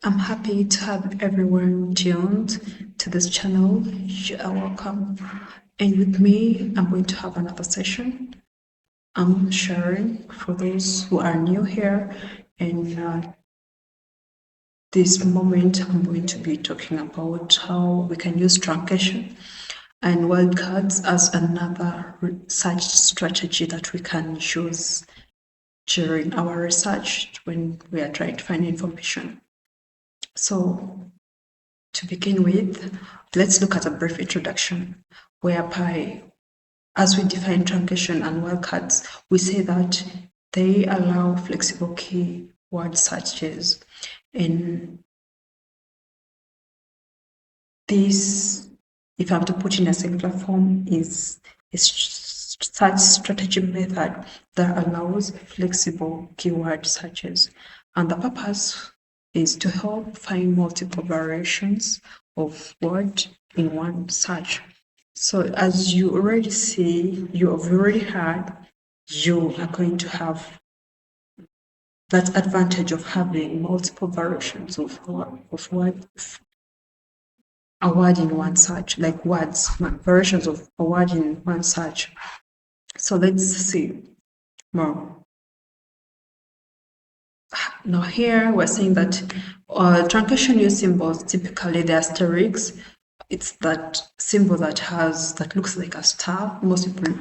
I'm happy to have everyone tuned to this channel. You are welcome. And with me, I'm going to have another session. I'm sharing for those who are new here. And this moment, I'm going to be talking about how we can use truncation and wildcards as another research strategy that we can use during our research when we are trying to find information. So, to begin with, let's look at a brief introduction, whereby, as we define truncation and wildcards, we say that they allow flexible keyword searches. And this, if I have to put in a simpler form, is a search strategy method that allows flexible keyword searches. And the purpose is to help find multiple variations of word in one search. So as you already see, you have already heard, you are going to have that advantage of having multiple variations of word, a word in one search, like words, versions of a word in one search. So let's see more. Now here we're saying that truncation use symbols, typically the asterisks. It's that symbol that looks like a star. Most people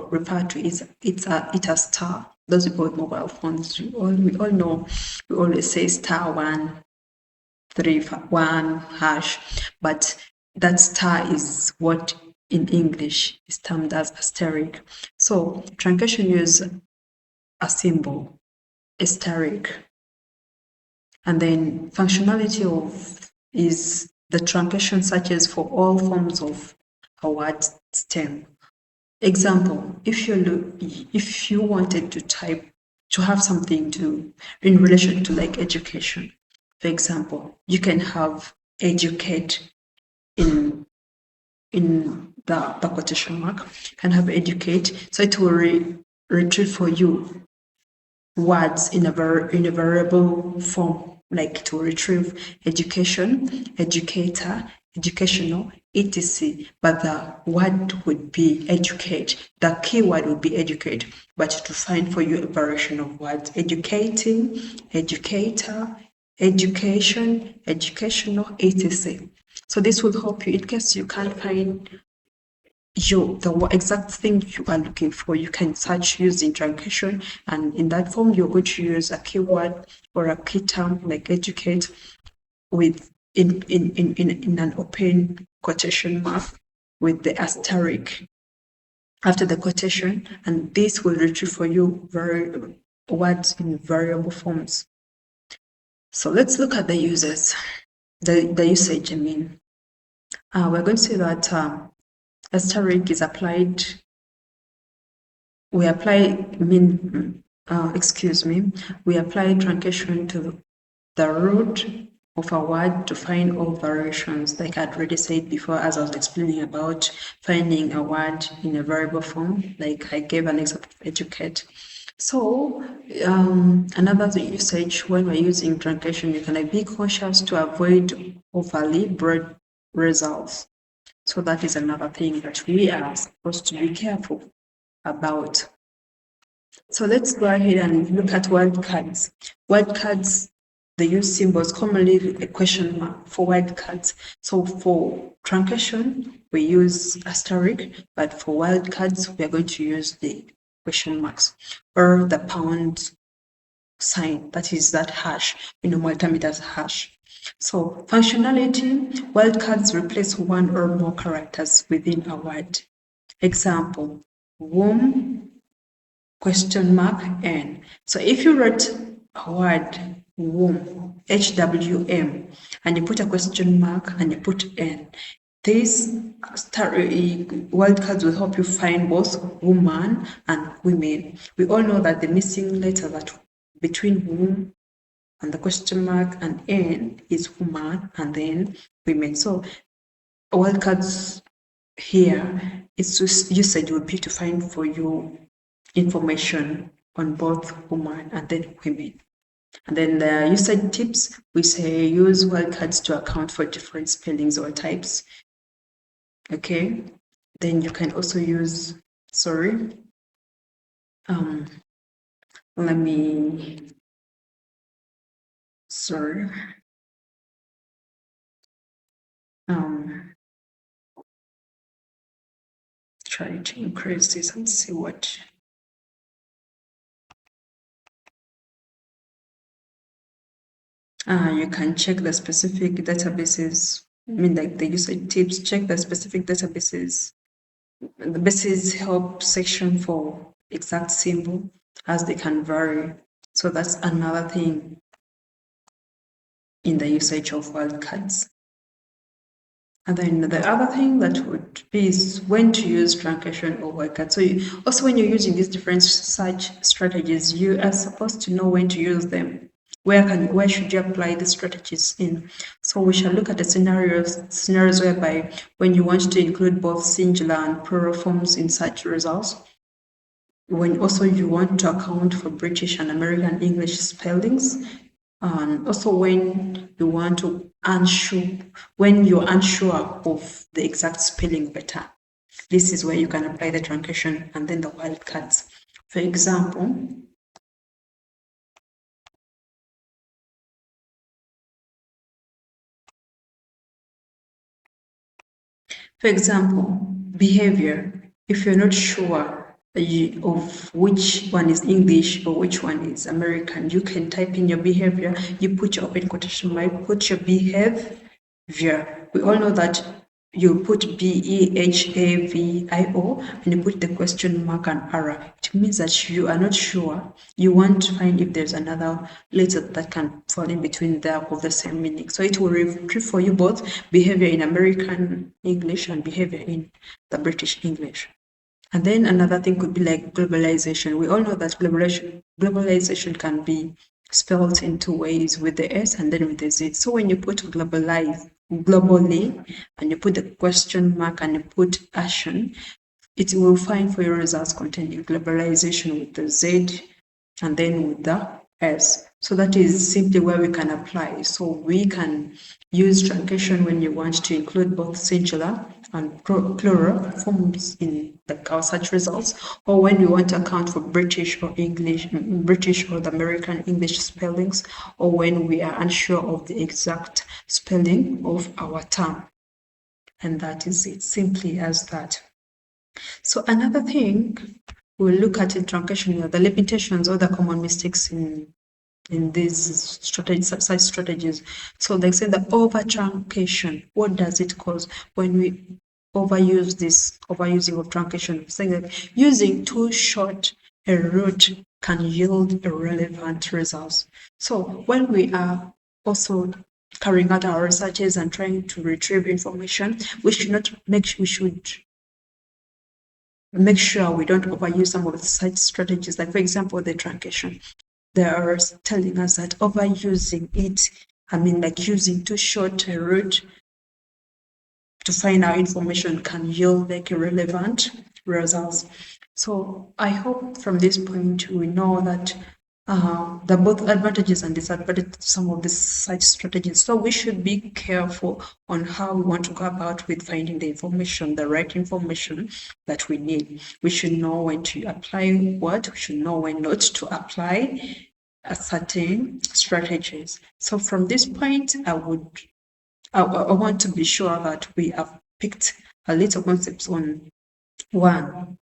refer to it as star. Those people with mobile phones, we all know, we always say star 131 hash, but that star is what in English is termed as asterisk. So truncation use a symbol, asterisk, and then functionality of is the truncation searches for all forms of a word stem. Example: if you wanted to have something in relation to like education, for example, you can have educate in the quotation mark, you can have educate, so it will retrieve for you words in a variable form, like to retrieve education, educator, educational, etc. But the word would be educate. The keyword would be educate, but to find for you a variation of words: educating, educator, education, educational, etc. So this will help you in case you can't find the exact thing you are looking for. You can search using truncation, and in that form you're going to use a keyword or a key term like educate with in an open quotation mark with the asterisk after the quotation, and this will retrieve for you words in variable forms. So let's look at the usage. I mean, we're going to say that asterisk is applied. We apply truncation to the root of a word to find all variations, like I'd already said before, as I was explaining about finding a word in a variable form, like I gave an example of educate. So another usage when we're using truncation, you can be cautious to avoid overly broad results. So that is another thing that we are supposed to be careful about. So let's go ahead and look at wildcards. Wildcards, they use symbols, commonly a question mark for wildcards. So for truncation, we use asterisk, but for wildcards, we are going to use the question marks or the pound sign, that is that hash. We normally term it as hash. So functionality, wildcards replace one or more characters within a word. Example: womb, question mark, N. So if you wrote a word womb, HWM, and you put a question mark and you put N, these wildcards will help you find both woman and women. We all know that the missing letter that between womb and the question mark and N is woman and then women. So wildcards here, its usage would be to find for you information on both women and then women. And then the usage tips, we say use wildcards to account for different spellings or types. Okay, then you can also use, let me, try to increase this and see what. You can check the specific databases. I mean, like the usage tips, check the specific databases. The basis help section for exact symbol as they can vary. So that's another thing in the usage of wildcards. And then the other thing that would be is when to use truncation or wildcard. So also when you're using these different search strategies, you are supposed to know when to use them. Where should you apply the strategies in? So we shall look at the scenarios whereby when you want to include both singular and plural forms in search results, when also you want to account for British and American English spellings, and also when you want to when you're unsure of the exact spelling better. This is where you can apply the truncation and then the wildcards. For example, behavior. If you're not sure of which one is English or which one is American, you can type in your behavior, you put your open quotation mark, put your behavior. We all know that you put BEHAVIO and you put the question mark and error. It means that you are not sure. You want to find if there's another letter that can fall in between there of the same meaning. So it will retrieve for you both behavior in American English and behavior in the British English. And then another thing could be like globalization. We all know that globalization can be spelled in two ways, with the S and then with the Z. So when you put globally and you put the question mark and you put action, it will find for your results containing globalization with the Z and then with the S. So that is simply where we can apply. So we can use truncation when you want to include both singular and plural forms in our search results, or when you want to account for British or the American English spellings, or when we are unsure of the exact spelling of our term. And that is it, simply as that. So another thing we'll look at in truncation are the limitations or the common mistakes in these search strategies. So they say the over truncation, what does it cause when we overusing of truncation? Saying that using too short a route can yield irrelevant results. So when we are also carrying out our researches and trying to retrieve information, we should make sure we don't overuse some of the search strategies. Like for example, the truncation. They are telling us that overusing it, like using too short a route to find our information can yield like irrelevant results. So I hope from this point we know that the both advantages and disadvantages of some of the search strategies. So we should be careful on how we want to go about with finding the information, the right information that we need. We should know when to apply what, we should know when not to apply a certain strategies. So from this point, I want to be sure that we have picked a little concepts on one,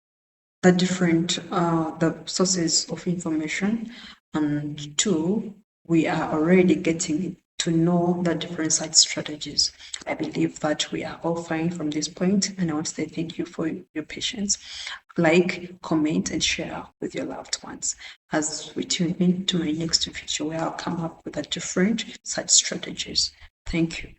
the different the sources of information, and two, we are already getting to know the different search strategies. I believe that we are all fine from this point, and I want to say thank you for your patience. Like, comment, and share with your loved ones as we tune in to my next video where I'll come up with a different search strategies. Thank you.